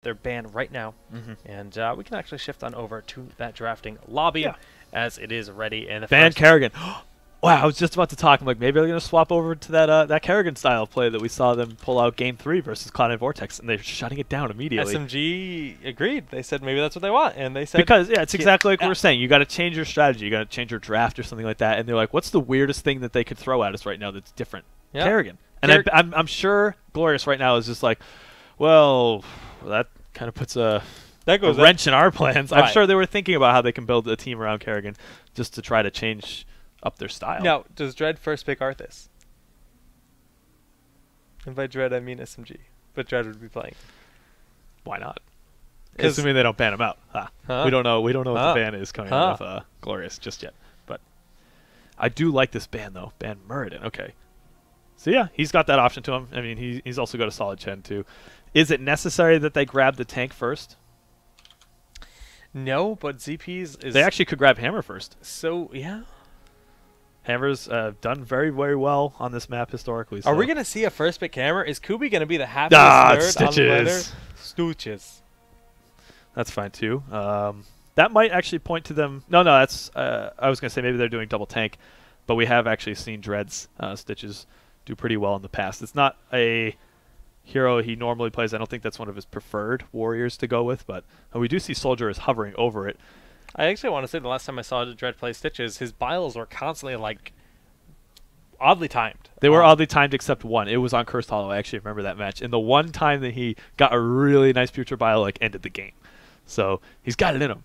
their ban right now, and we can actually shift on over to that drafting lobby as it is ready. And the ban Kerrigan. Wow, I was just about to talk. I'm like, maybe they're going to swap over to that Kerrigan style play that we saw them pull out Game 3 versus Cloud9 Vortex, and they're shutting it down immediately. SMG agreed. They said maybe that's what they want, and they said because it's exactly like we were saying. You got to change your strategy. You got to change your draft or something like that. And they're like, what's the weirdest thing that they could throw at us right now that's different? Kerrigan. And I'm sure Glorious right now is just like, well, that kind of puts a wrench in our plans. I'm sure they were thinking about how they can build a team around Kerrigan just to try to change up their style. Now, does Dread first pick Arthas? And by Dread, I mean SMG. But Dread would be playing. Why not? Assuming they don't ban him out. We don't know. We don't know what the ban is coming out of Glorious just yet. But I do like this ban though. Ban Muradin. Okay. So yeah, he's got that option to him. I mean, he's also got a solid Chen too. Is it necessary that they grab the tank first? No, but ZP's is... They actually could grab Hammer first. So, yeah. Hammer's done very, very well on this map historically. So. Are we going to see a first pick Hammer? Is Kubi going to be the happiest nerd on the weather? Stooches. That's fine too. That might actually point to them... No, that's... I was going to say maybe they're doing double tank, but we have actually seen Dread's Stitches do pretty well in the past. It's not a hero he normally plays. I don't think that's one of his preferred warriors to go with, but we do see Soldier is hovering over it. I actually want to say the last time I saw Dread play Stitches, his biles were constantly like oddly timed. They were oddly timed except one. It was on Cursed Hollow. I actually remember that match. And the one time that he got a really nice future bile like ended the game. So he's got it in him.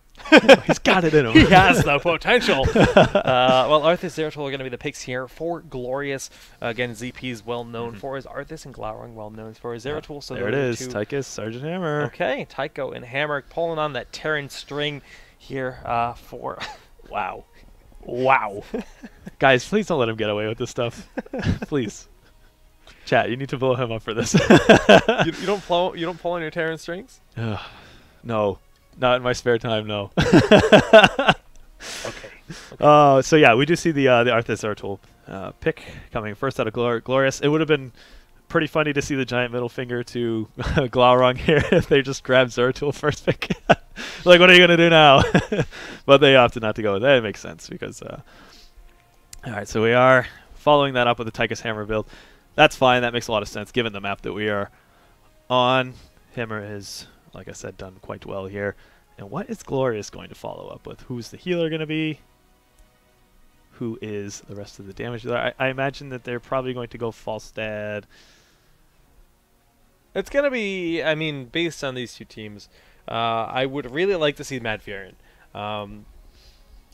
He's got it in him. He has the potential. Well, Arthas, Zeratul are going to be the picks here for Glorious. Again, ZP is well known for his Arthas, and Glaurung well known for his Zeratul. So there it is. Tychus, Sergeant Hammer. Okay, Tycho and Hammer pulling on that Terran string here for... Wow. Wow. Guys, please don't let him get away with this stuff. Please. Chat, you need to blow him up for this. you don't pull on your Terran strings? No. Not in my spare time, no. Okay. So yeah, we do see the Arthas Zeratul pick coming first out of Glorious. It would have been pretty funny to see the giant middle finger to Glaurung here if they just grabbed Zeratul first pick. Like, what are you going to do now? But they opted not to go with that. It makes sense because... all right, so we are following that up with the Tychus Hammer build. That's fine. That makes a lot of sense given the map that we are on. Hammer is... like I said, done quite well here. And what is Glorious going to follow up with? Who's the healer going to be? Who is the rest of the damage dealer? I imagine that they're probably going to go Falstad. It's going to be, I mean, based on these two teams, I would really like to see Mad Furin.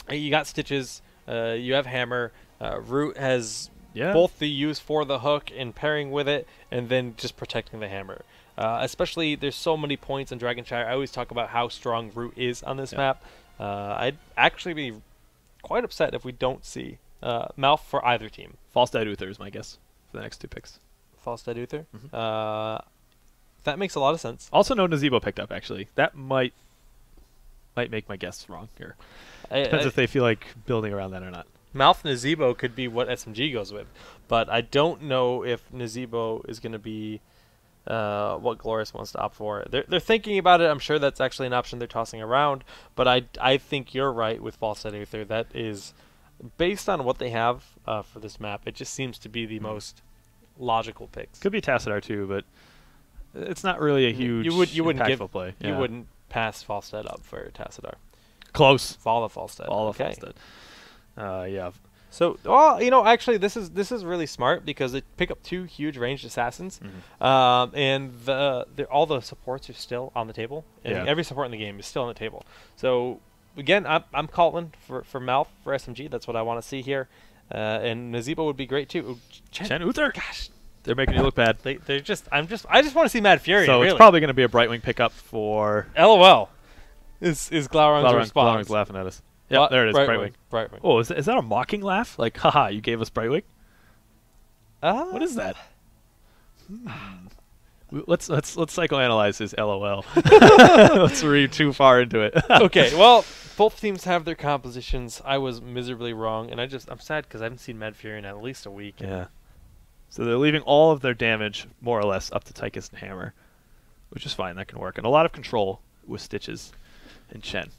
You got Stitches, you have Hammer, Root has both the use for the hook and pairing with it, and then just protecting the Hammer. Especially, there's so many points in Dragonshire. I always talk about how strong Root is on this map. I'd actually be quite upset if we don't see Malf for either team. Falstad Uther is my guess for the next two picks. Falstad Uther? That makes a lot of sense. Also no Nazebo picked up, actually. That might make my guess wrong here. Depends if they feel like building around that or not. Malf Nazebo could be what SMG goes with, but I don't know if Nazebo is going to be what Glorious wants to opt for. They're thinking about it. I'm sure that's actually an option they're tossing around, but I think you're right with Falstad Uther. That is, based on what they have for this map, it just seems to be the most logical picks. Could be Tassadar too, but it's not really a huge you wouldn't impactful play. You wouldn't pass Falstad up for Tassadar. Close. Follow Falstad. Falstad. Yeah. So, well, you know, actually, this is really smart because they pick up two huge ranged assassins, and all the supports are still on the table. And every support in the game is still on the table. So, again, I'm calling for Malf for SMG. That's what I want to see here, and Nazebo would be great too. Chen Uther. Gosh, they're making you look bad. I just want to see Mad Fury. So really. It's probably going to be a Brightwing pickup for. LOL. Is Glaurung's response? Glaurung's laughing at us. Yeah, there it is, Brightwing. Brightwing. Oh, is that a mocking laugh? Like, haha, you gave us Brightwing? What is that? Let's psychoanalyze his LOL. Let's read too far into it. Okay, well, both teams have their compositions. I was miserably wrong, and I'm sad because I haven't seen Mad Fury in at least a week. Yeah. So they're leaving all of their damage, more or less, up to Tychus and Hammer. which is fine. That can work. And a lot of control with Stitches and Chen.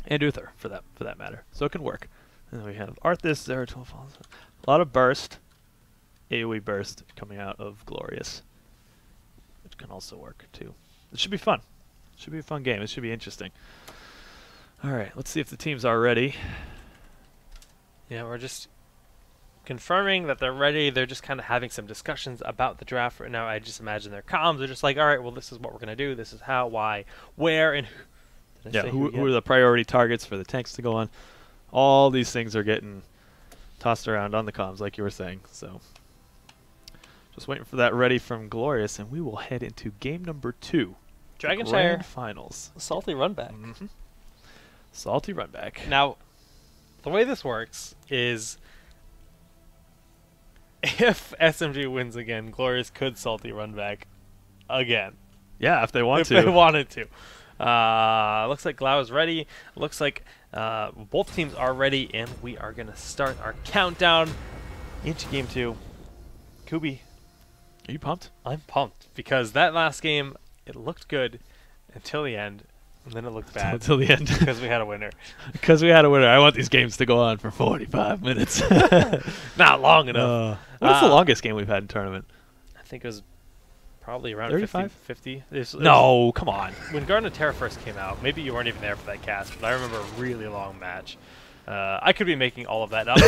And Uther, for that matter. So it can work. And then we have Arthas, Zeratul, a lot of burst, AoE burst coming out of Glorious, which can also work too. It should be fun. It should be a fun game. It should be interesting. All right, let's see if the teams are ready. Yeah, we're just confirming that they're ready. They're just kind of having some discussions about the draft right now. I just imagine their comms are just like, all right, well, this is what we're going to do. This is how, why, where, and who. Yeah, who are the priority targets for the tanks to go on? All these things are getting tossed around on the comms, like you were saying. So just waiting for that ready from Glorious, and we will head into game number 2. Dragonshire Grand Finals. Salty Runback. Mm-hmm. Salty Runback. Now, the way this works is if SMG wins again, Glorious could Salty Runback again. Yeah, if they want to. If they wanted to. Looks like Glau is ready. Looks like both teams are ready, and we are going to start our countdown into Game 2. Kubi, Are you pumped? I'm pumped because that last game, it looked good until the end, and then it looked bad. Until the end. Because we had a winner. Because we had a winner. I want these games to go on for 45 minutes. Not long enough. What's the longest game we've had in tournament? I think it was probably around 35? 50. No, come on. When Garden of Terror first came out, maybe you weren't even there for that cast, but I remember a really long match. I could be making all of that up.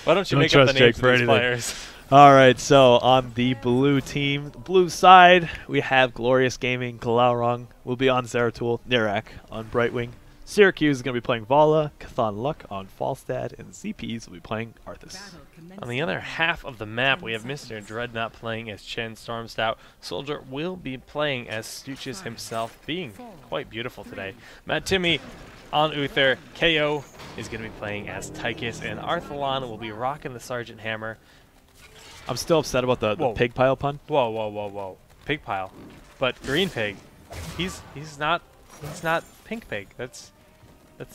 Why don't you make up the names of these players? All right, so on the blue team, the blue side, we have Glorious Gaming, Glaurung will be on Zeratul, Nirak on Brightwing, Syracuse is going to be playing Vala, Cathan Luck on Falstad, and ZPs will be playing Arthas. On the other half of the map, we have Mr. Dreadnought playing as Chen Stormstout. Soldier will be playing as Stooches himself, being quite beautiful today. Matt Timmy on Uther. KO is going to be playing as Tychus, and Arthalon will be rocking the Sergeant Hammer. I'm still upset about the pig pile pun. Whoa, whoa, whoa, whoa. Pig pile. But green pig. He's not pink pig. That's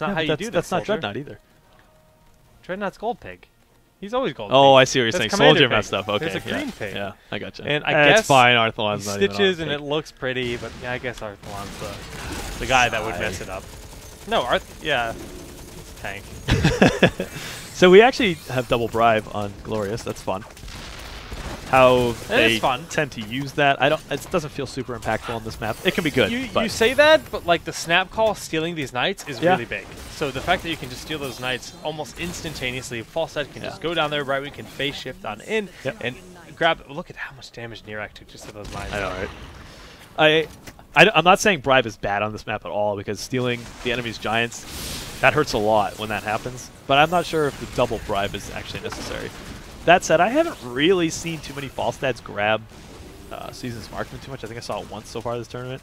not how you do that. That's not Soldier. Dreadnought either. Dreadnought's gold pig. He's always gold pig. Oh, I see what you're saying. Commander Soldier pig. messed up. Okay. There's a green pig. Yeah, I gotcha. And I guess it's fine. Arthalon's not even on Stitches, and pig. it looks pretty, but yeah, I guess Arthalon's the guy that would mess it up. No, it's tank. So we actually have double bribe on Glorious. That's fun. How they tend to use that, it doesn't feel super impactful on this map. It can be good. You say that, but like the snap call stealing these knights is really big. So the fact that you can just steal those knights almost instantaneously, Falstad can just go down there, right? We can phase shift on in and grab. Look at how much damage Nirak took just to those lines. I know, right? I'm not saying bribe is bad on this map at all, because stealing the enemy's giants, that hurts a lot when that happens. But I'm not sure if the double bribe is actually necessary. That said, I haven't really seen too many Falstads grab Season's Marksman too much. I think I saw it once so far this tournament.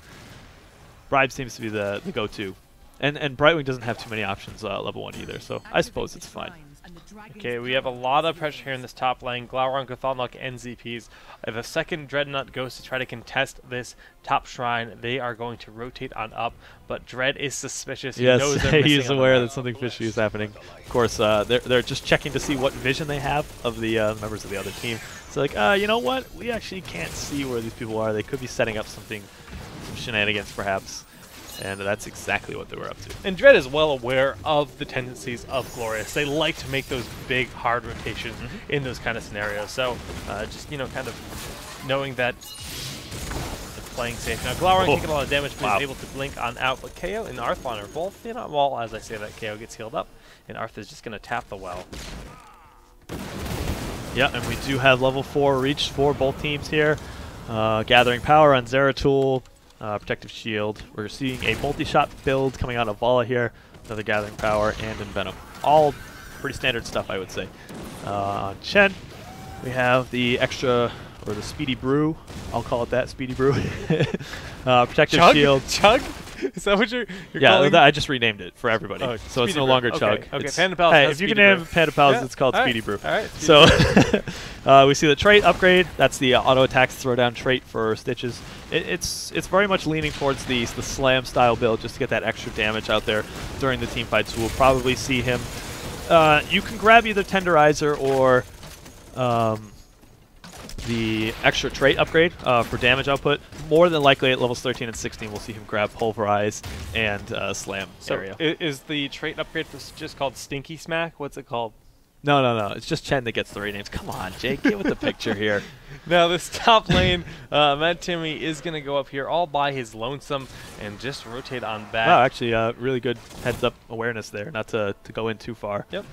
Bribe seems to be the go-to. And Brightwing doesn't have too many options level 1 either, so I suppose it's fine. Okay, we have a lot of pressure here in this top lane. Glaurung, Cathanlock, and ZPs. If a second Dreadnought goes to try to contest this top shrine, they are going to rotate on up, but Dread is suspicious. He knows they're he's aware that something fishy is happening. Of course, they're just checking to see what vision they have of the members of the other team. So like, you know what? We actually can't see where these people are. They could be setting up some shenanigans perhaps. And that's exactly what they were up to. And Dread is well aware of the tendencies of Glorious. They like to make those big, hard rotations in those kind of scenarios. So just, kind of knowing that they're playing safe. Now, Glaurung taking a lot of damage, but is able to blink on out. But KO and Arthalon are both in on wall. As I say that, KO gets healed up, and Arthur's just going to tap the well. Yeah, and we do have level 4 reached for both teams here. Gathering power on Zeratul. Protective shield. We're seeing a multi-shot build coming out of Vala here. Another gathering power and Envenom. All pretty standard stuff, I would say. On Chen, we have the extra, or the Speedy Brew. I'll call it that, Speedy Brew. Protective shield. Chug? Is that what you're calling? Yeah, I just renamed it for everybody. Oh, so it's no longer Chug. Okay, Panda Pals hey, if you can name Panda Pals, it's called Speedy Brew. All right. So we see the trait upgrade. That's the auto attacks throwdown trait for Stitches. It's very much leaning towards the slam style build just to get that extra damage out there during the team fights. So we'll probably see him. You can grab either Tenderizer or the extra trait upgrade for damage output. More than likely at levels 13 and 16, we'll see him grab Pulverize and Slam area. Is the trait upgrade just called Stinky Smack? What's it called? No. It's just Chen that gets the right names. Come on, Jake, get with the picture here. Now this top lane, Matt Timmy is going to go up here all by his lonesome and just rotate on back. Wow, actually, really good heads-up awareness there, not to go in too far. Yep.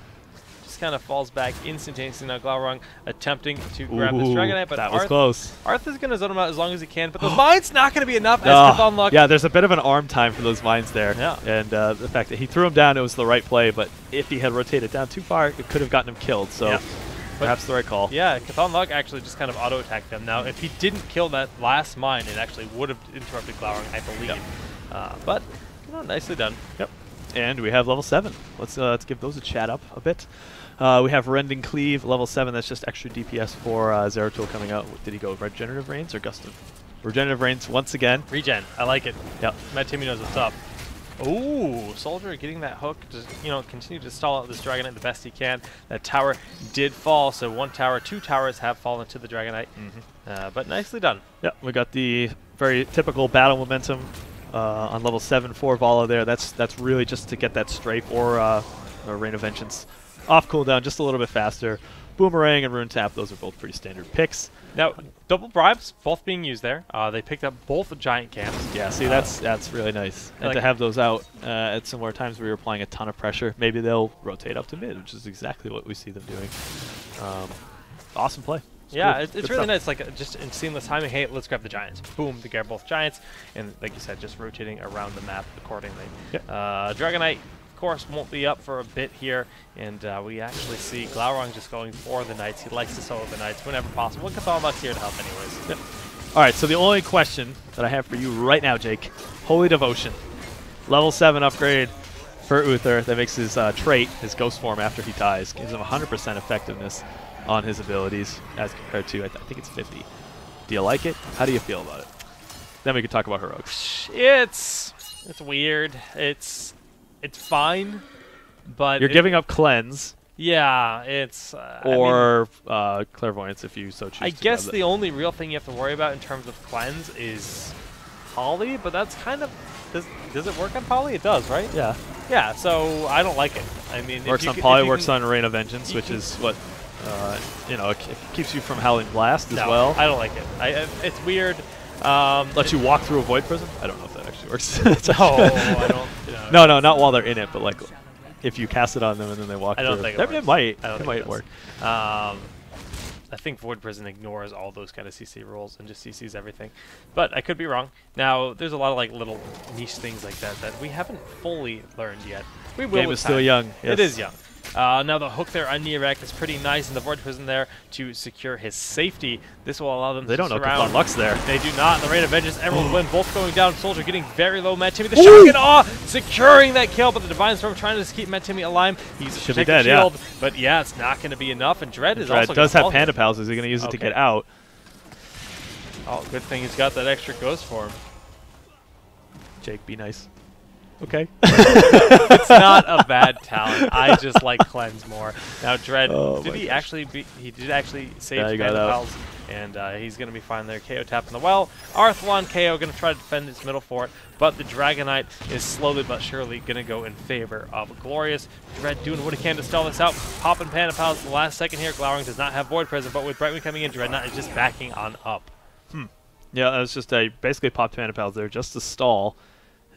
Just kind of falls back instantaneously. Now Glaurung attempting to grab this Dragonite, but that was close. Arthur's going to zone him out as long as he can, but the mine's not going to be enough as Chthon Luck. Yeah, there's a bit of an arm time for those vines there. Yeah. And the fact that he threw him down, it was the right play, but if he had rotated down too far, it could have gotten him killed. So perhaps the right call. Yeah, Chthon Luck actually just kind of auto-attacked them. Now, if he didn't kill that last mine, it actually would have interrupted Glaurung, I believe. Yep. But, nicely done. Yep. And we have level 7. Let's give those a chat up a bit. We have Rending Cleave, level 7. That's just extra DPS for Zeratul coming out. Did he go Regenerative Rains or Gust of? Regenerative Rains once again. Regen. I like it. Yep. Matt Timmy knows what's up. Ooh, Soldier getting that hook to, continue to stall out this Dragonite the best he can. That tower did fall, so 1 tower, 2 towers have fallen to the Dragonite. But nicely done. Yep, we got the very typical battle momentum on level 7 for Vala there. That's really just to get that Strafe or Rain of Vengeance off cooldown just a little bit faster. Boomerang and Rune Tap, those are both pretty standard picks. Now, double bribes, both being used there. They picked up both giant camps. Yeah, see, that's really nice. And to have those out at similar times where you're applying a ton of pressure, maybe they'll rotate up to mid, which is exactly what we see them doing. Awesome play. It's really nice, like just in seamless timing. Hey, let's grab the giants. Boom, they grab both giants, and like you said, just rotating around the map accordingly. Yep. Dragonite, of course, won't be up for a bit here, and we actually see Glaurung just going for the knights. He likes to solo the knights whenever possible. Chthon Luck's here to help anyways. Yep. All right, so the only question that I have for you right now, Jake, Holy Devotion, level 7 upgrade for Uther that makes his trait, his ghost form after he dies, gives him 100% effectiveness on his abilities as compared to, I think it's 50. Do you like it? How do you feel about it? Then we can talk about heroics. It's weird. It's fine, but you're giving up cleanse. Yeah, it's or clairvoyance if you so choose. I guess the only real thing you have to worry about in terms of cleanse is Poly, but that's kind of does it work on Poly? It does, right? Yeah. Yeah. So I don't like it. I mean, works on Poly, works on Rain of Vengeance, which is what it keeps you from Howling Blast as well. I don't like it. It's weird. Let you walk through a Void Prison? I don't know if that actually works. I don't. No, not while they're in it, but like if you cast it on them and then they walk through. I don't think it might. It might work. I think Void Prison ignores all those kind of CC rules and just CCs everything. But I could be wrong. Now, there's a lot of like little niche things like that that we haven't fully learned yet. We will. Game is still young. Yes. It is young. Now the hook there on Nearek is pretty nice, and the Void Prison there to secure his safety. This will allow them to surround. They don't know Chthon Luck's there. They do not. The Rain of Vengeance, Emerald Wind, both going down. Soldier getting very low. Matt Timmy, the shotgun, securing that kill, but the Divine Storm trying to keep Matt Timmy alive. He's should be dead, shield, but yeah, it's not going to be enough. And Dread is also does have Panda Pals. Is he going to use it to get out? Oh, good thing he's got that extra ghost form. Jake, be nice. Okay. It's not a bad talent. I just like cleanse more. Now Dread, he did actually save Panda Pals, and he's going to be fine there. KO tapping the well. Arthlon KO going to try to defend his middle fort, but the Dragonite is slowly but surely going to go in favor of Glorious. Dread doing what he can to stall this out, popping Panda Pals the last second here. Glaurung does not have Void Prison, but with Brightwing coming in, Dreadnought is just backing on up. Yeah, that was just basically popped Panda Pals there just to stall.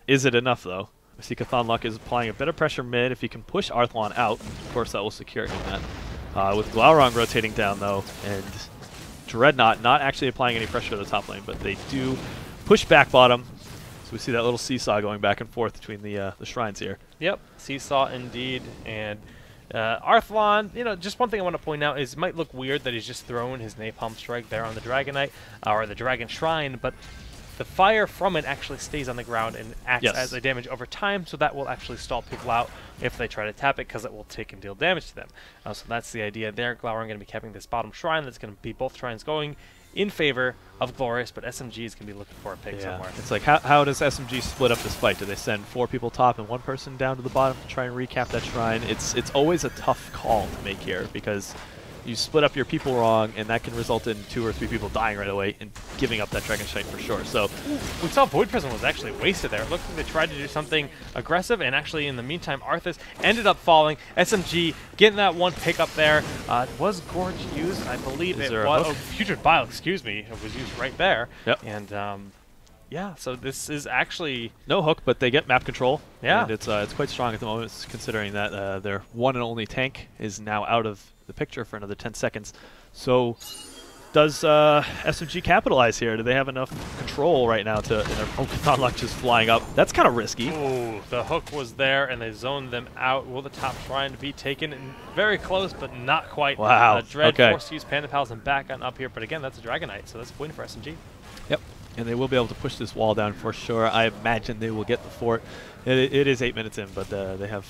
Is it enough, though? I see Chthon Luck is applying a bit of pressure mid. If he can push Arthlon out, of course that will secure him that. With Glaurung rotating down, though, and Dreadnought not actually applying any pressure to the top lane, but they do push back bottom. So we see that little seesaw going back and forth between the shrines here. Yep, seesaw indeed. And Arthlon, just one thing I want to point out is it might look weird that he's just throwing his Napalm Strike there on the Dragonite, or the Dragon Shrine, but the fire from it actually stays on the ground and acts as a damage over time, so that will actually stall people out if they try to tap it, because it will take and deal damage to them. So that's the idea there. Glaurung going to be capping this bottom shrine. That's going to be both shrines going in favor of Glorious, but SMG is going to be looking for a pick somewhere. It's like, how does SMG split up this fight? Do they send 4 people top and 1 person down to the bottom to try and recap that shrine? It's always a tough call to make here, because you split up your people wrong, and that can result in 2 or 3 people dying right away and giving up that Dragon Strike for sure. So we saw Void Prison was actually wasted there. It looked like they tried to do something aggressive, and actually in the meantime, Arthas ended up falling. SMG getting that one pick up there. Was Gorge used? I believe it was. Oh, Putrid Bile, excuse me. It was used right there. Yep. And yeah, so this is actually no hook, but they get map control. Yeah. And it's quite strong at the moment, considering that their one and only tank is now out of the picture for another 10 seconds. So does SMG capitalize here? Do they have enough control right now to... Oh, Chthon just flying up. That's kind of risky. Oh, the hook was there, and they zoned them out. Will the top trying to be taken? Very close, but not quite. Wow. Dread forced to use Panda Pals and back on up here, but again, that's a Dragonite, so that's a win for SMG. Yep. And they will be able to push this wall down for sure. I imagine they will get the fort. It is 8 minutes in, but they have...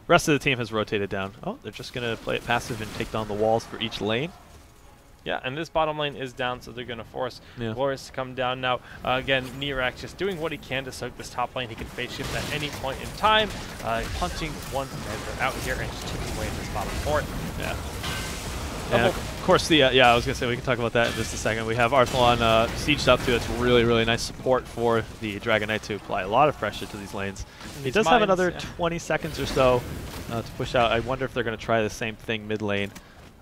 Rest of the team has rotated down. Oh, they're just going to play it passive and take down the walls for each lane. Yeah, and this bottom lane is down, so they're going to force Glorious to come down now. Again, Nirak just doing what he can to soak this top lane. He can phase shift at any point in time, punching one commander out here and just chipping away at this bottom fort. Yeah. And of course, I was going to say, we can talk about that in just a second. We have Arthalon sieged up to. It's really, really nice support for the Dragon Knight to apply a lot of pressure to these lanes. He does have another 20 seconds or so to push out. I wonder if they're going to try the same thing mid lane.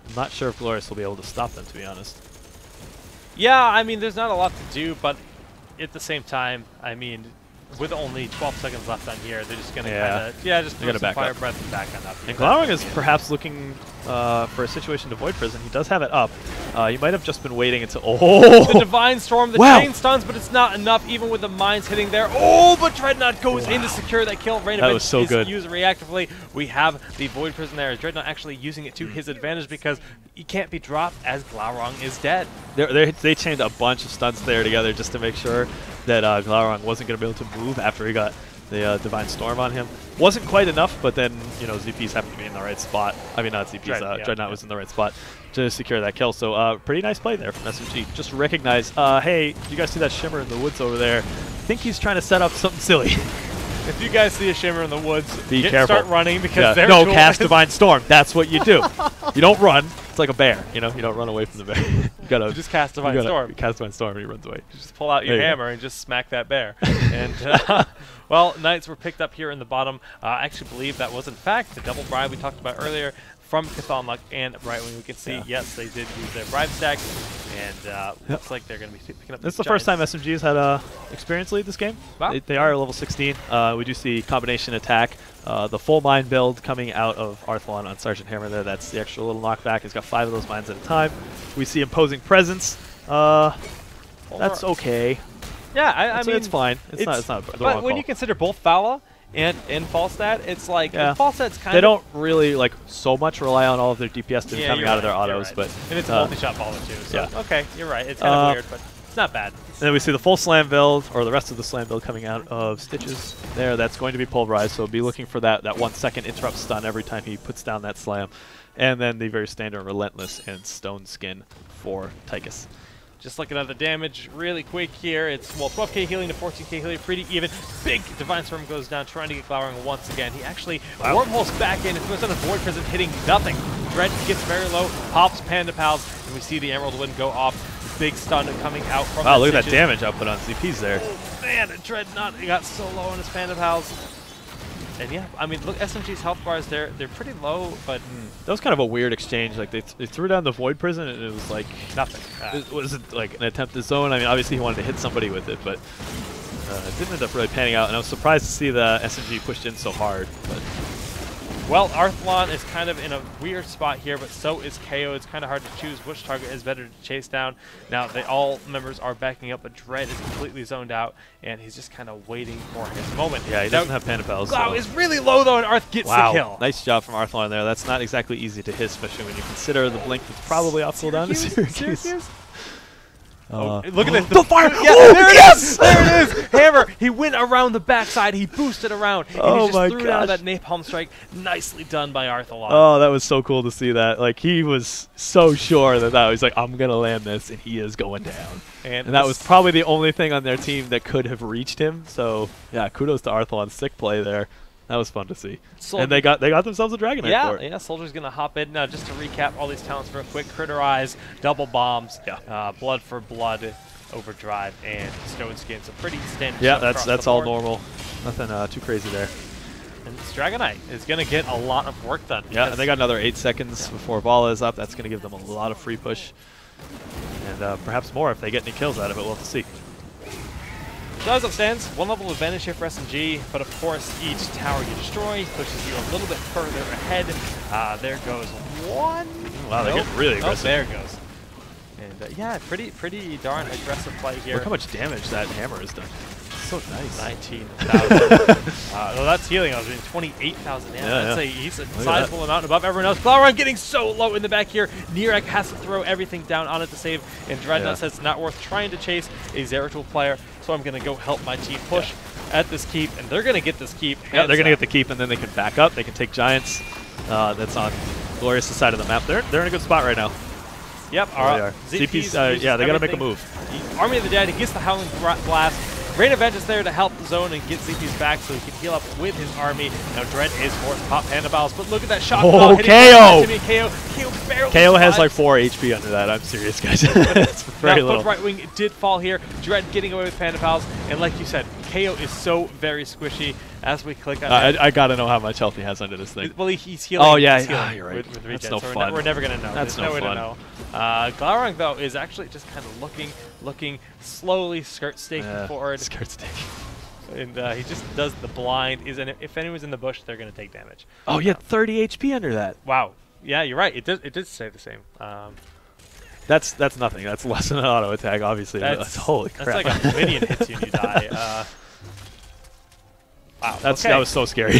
I'm not sure if Glorious will be able to stop them, to be honest. Yeah, I mean, there's not a lot to do, but at the same time, I mean, with only 12 seconds left on here, they're just going to kind of, just throw some fire breath and back on up. And Glaurung is perhaps looking for a situation to Void Prison. He does have it up. He might have just been waiting until... Oh! The Divine Storm, the chain stuns, but it's not enough, even with the mines hitting there. Oh, but Dreadnought goes in to secure that kill. Rain that was so good. Used reactively. We have the Void Prison there. Dreadnought actually using it to his advantage because he can't be dropped as Glaurung is dead. They chained a bunch of stuns there together just to make sure that Glaurung wasn't going to be able to move after he got the Divine Storm on him. Wasn't quite enough, but then, ZPs happened to be in the right spot. I mean, not ZPs, Dreadnought was in the right spot to secure that kill. So pretty nice play there from SMG. Just recognize, hey, you guys see that shimmer in the woods over there? I think he's trying to set up something silly. If you guys see a shimmer in the woods, be careful. Start running because they're cast Divine Storm. That's what you do. You don't run. It's like a bear. You don't run away from the bear. you just cast Divine Storm. Cast Divine Storm and he runs away. You just pull out your hammer and just smack that bear. And well, Knights were picked up here in the bottom. I actually believe that was in fact the double bribe we talked about earlier from Chthon Luck and Brightwing. We can see, yes, they did use their bribe stack, and looks like they're going to be picking up. This is the first time SMG's had experience lead this game. Wow. They are level 16. We do see combination attack. The full mine build coming out of Arthalon on Sergeant Hammer there. That's the extra little knockback. He's got 5 of those mines at a time. We see imposing presence. That's okay. Yeah, I mean, it's fine. It's not. But when you consider both Fala and Falstad, it's like Falstad's kind of... They don't really so much rely on all of their DPS coming out of their autos, but and it's a multi-shot Fala too. So okay, you're right. It's kind of weird, but it's not bad. And then we see the full slam build, or the rest of the slam build coming out of Stitches there. That's going to be pulverized, so be looking for that 1 second interrupt stun every time he puts down that slam. And then the very standard Relentless and Stone Skin for Tychus. Just looking at the damage really quick here. It's, 12k healing to 14k healing, pretty even. Big Divine Storm goes down, trying to get Glaurung once again. He actually wormholes back in. It goes on the Void Prison, hitting nothing. Dread gets very low, pops Panda Pals, and we see the Emerald Wind go off. Big stun coming out from look at that damage output on ZPs there. Oh, man, Dreadnought got so low on his Panda Pals. And yeah, I mean, look, SMG's health bars, they're pretty low, but... That was kind of a weird exchange. Like, they threw down the Void Prison, and it was like... Nothing. Was it like an attempt to zone? I mean, obviously he wanted to hit somebody with it, but it didn't end up really panning out. And I was surprised to see the SMG pushed in so hard. But well, Arthalon is kind of in a weird spot here, but so is KO. It's kind of hard to choose which target is better to chase down. Now, all members are backing up, but Dread is completely zoned out, and he's just kind of waiting for his moment. Yeah, he doesn't have Panda Pals. Wow, is really low, though, and Arth gets the kill. Nice job from Arthalon there. That's not exactly easy to hit, especially when you consider the blink that's probably off cooldown to Syracuse. Look at this. The fire! Yeah, there it is! There it is! Hammer, he went around the backside, he boosted around, and he just threw down that Napalm Strike. Nicely done by Arthalon. Oh, that was so cool to see that. Like, he was so sure that he's like, I'm going to land this, and he is going down. And that was probably the only thing on their team that could have reached him. So, yeah, kudos to Arthalon. Sick play there. That was fun to see. Soldier. And they got themselves a Dragonite for it. Yeah, Soldier's going to hop in. Now, just to recap all these talents real quick, Critter Eyes, Double Bombs, Blood for Blood, Overdrive, and Stone Skin. So pretty standard Yeah, stuff that's all normal. Nothing too crazy there. And this Dragonite is going to get a lot of work done. Yeah, and they got another 8 seconds before Vala is up. That's going to give them a lot of free push. And perhaps more if they get any kills out of it. We'll have to see. So as it stands, 1 level advantage here for SMG, but of course each tower you destroy pushes you a little bit further ahead. There goes 1. Wow, they're getting really aggressive. Oh, there it goes. And yeah, pretty darn aggressive play here. Look how much damage that hammer has done. So nice. 19,000. Well, that's healing. I was doing 28,000 damage. He's a sizable amount above everyone else. Glaurung getting so low in the back here. Neerac has to throw everything down on it to save. And Dreadnought says it's not worth trying to chase a Zeratul player, so I'm going to go help my team push at this keep. And they're going to get this keep. Yeah, they're going to get the keep, and then they can back up. They can take Giants. That's on Glorious' side of the map. They're in a good spot right now. Yep. ZP's, yeah, they got to make a move. The Army of the Dead, he gets the Howling Blast. Rain of Vengeance there to help the zone and get ZP's back so he can heal up with his army. Now Dread is forced to pop Panda Battles, but look at that shot. Oh, KO! KO barely KO has survives. like 4 HP under that. I'm serious, guys. It's very little. Right wing did fall here. Dread getting away with Panda Pals, and like you said, KO is so very squishy. As we click on I gotta know how much health he has under this thing. Well, he's healing. Oh yeah, you're right. With That's regen, no so fun. We're never gonna know. That's There's no way fun. to know. Glaurung though is actually just kind of looking slowly, skirt staking forward. Skirt staking. And he just does the blind. If anyone's in the bush, they're gonna take damage. Oh, you had 30 HP under that. Wow. Yeah, you're right. It did stay the same. That's nothing. That's less than an auto attack, obviously. That's holy crap. That's like a minion hits you and you die. Wow. That was so scary.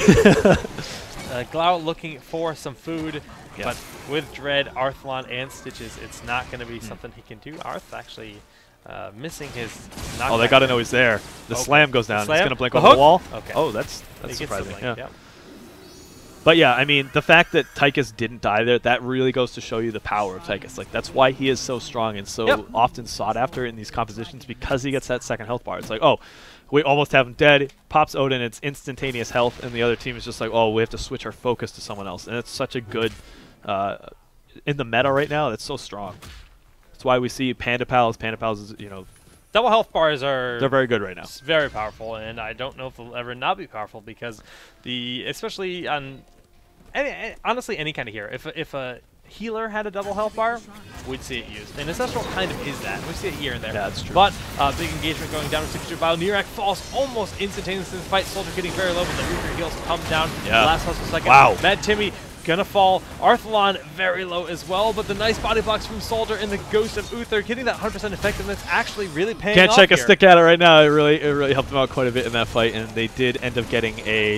Glau looking for some food, but with Dread, Arthlon, and Stitches, it's not going to be something he can do. Arth actually missing his knockback. Oh, they got to know he's there. The slam goes down. It's going to blink over hook? the wall. Okay. Oh, that's surprising. Yeah. But yeah, I mean, the fact that Tychus didn't die there, that really goes to show you the power of Tychus. Like, that's why he is so strong and so often sought after in these compositions, because he gets that second health bar. It's like, oh, we almost have him dead. Pops Odin, it's instantaneous health, and the other team is just like, oh, we have to switch our focus to someone else. And it's such a good, in the meta right now, that's so strong. That's why we see Panda Pals. Panda Pals is, double health bars they're very good right now. Very powerful, and I don't know if they'll ever not be powerful because especially on honestly any kind of hero. If a healer had a double health bar, we'd see it used. And Ancestral kind of is that. We see it here and there. Yeah, that's true. But big engagement going down with Signature Bio. Neerac falls almost instantaneously in the fight. Soldier getting very low, but the Uther heals come down. Yeah. Last hustle second. Wow. Mad Timmy gonna fall. Arthlon very low as well, but the nice body blocks from Soldier and the Ghost of Uther getting that 100% effectiveness actually really paying off. Can't check here. a stick at it right now. It really helped them out quite a bit in that fight, and they did end up getting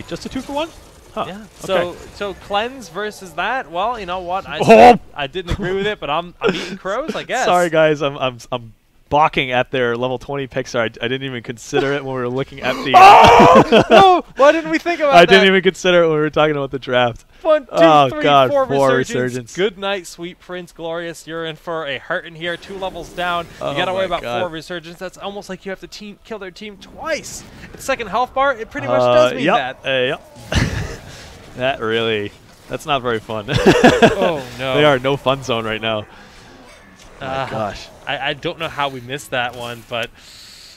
just a 2-for-1. Huh. Yeah. Okay. So cleanse versus that. Well, you know what? I didn't agree with it, but I'm eating crows, I guess. Sorry guys, I'm balking at their level 20 Pixar. I didn't even consider it when we were looking at the. Oh no! Why didn't we think about that? I didn't even consider it when we were talking about the draft. 1, 2, Oh, 3, God, 4 4 resurgence. resurgence. Good night, sweet Prince Glorious. You're in for a hurt in here. 2 levels down. Oh You gotta worry about God. 4 resurgence. That's almost like you have to kill their team twice. It's second health bar. It pretty much does mean that. Yep. That's not very fun. Oh no. They are no fun zone right now. Oh my gosh. I don't know how we missed that one, but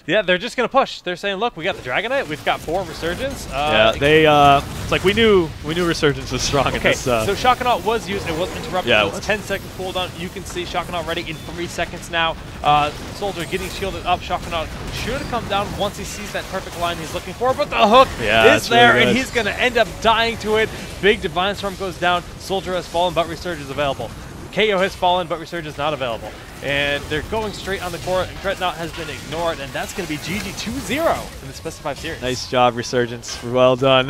yeah, they're just gonna push. They're saying, look, we got the Dragonite, we've got 4 resurgence. Yeah, they it's like we knew resurgence was strong in this. So Shockonaut was used, it was interrupted. Yeah, It's 10-second cooldown. You can see Shockonaut ready in 3 seconds now. Soldier getting shielded up. Shockonaut should come down once he sees that perfect line he's looking for, but the hook is there, really and he's gonna end up dying to it. Big Divine Storm goes down. Soldier has fallen, but Resurge is available. KO has fallen, but Resurge is not available. And they're going straight on the core. Dreadnought has been ignored, and that's going to be GG 2-0 in the specified series. Nice job, Resurgence. Well done.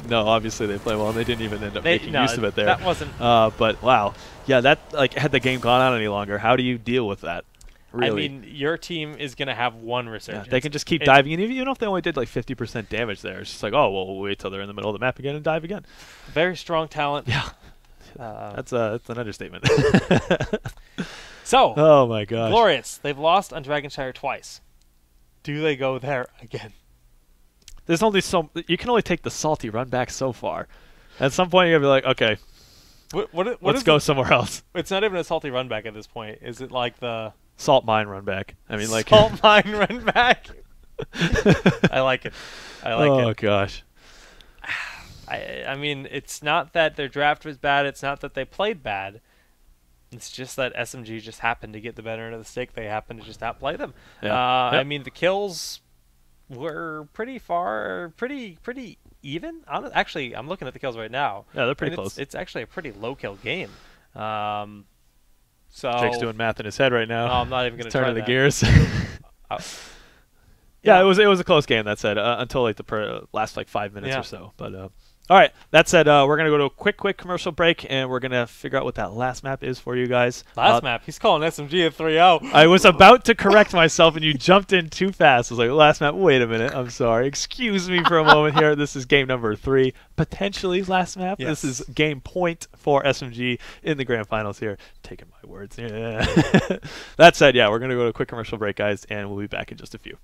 No, obviously they play well, and they didn't even end up making use of it there. That wasn't. But wow, yeah, that had the game gone on any longer, how do you deal with that? Really? I mean, your team is going to have 1 Resurgence. Yeah, they can just keep diving in, even if they only did like 50% damage there. It's just like, oh, well, we'll wait till they're in the middle of the map again and dive again. Very strong talent. Yeah. That's an understatement. So, oh my gosh. Glorious. They've lost on Dragonshire twice. Do they go there again? there's only you can only take the salty run back so far. At some point, you're going to be like, okay, let's go somewhere else. It's not even a salty run back at this point. Is it like the salt mine run back? I mean, like salt mine run back. I like it. I like it. Oh gosh. I mean, it's not that their draft was bad. It's not that they played bad. It's just that SMG just happened to get the better end of the stick. They happened to just outplay them. Yeah. I mean, the kills were pretty even. Actually, I'm looking at the kills right now. Yeah, they're pretty close. It's actually a pretty low kill game. So Jake's doing math in his head right now. No, I'm not even going to turn the gears. Yeah, it was a close game. That said, until like the last like 5 minutes or so. But all right, that said, we're gonna go to a quick commercial break, and we're gonna figure out what that last map is for you guys. Last map. He's calling SMG a 3-0. I was about to correct myself, and you jumped in too fast. I was like, last map. Wait a minute. I'm sorry. Excuse me for a moment here. This is game number 3, potentially last map. Yes. This is game point for SMG in the grand finals here. Taking my words. Yeah. That said, yeah, we're gonna go to a quick commercial break, guys, and we'll be back in just a few.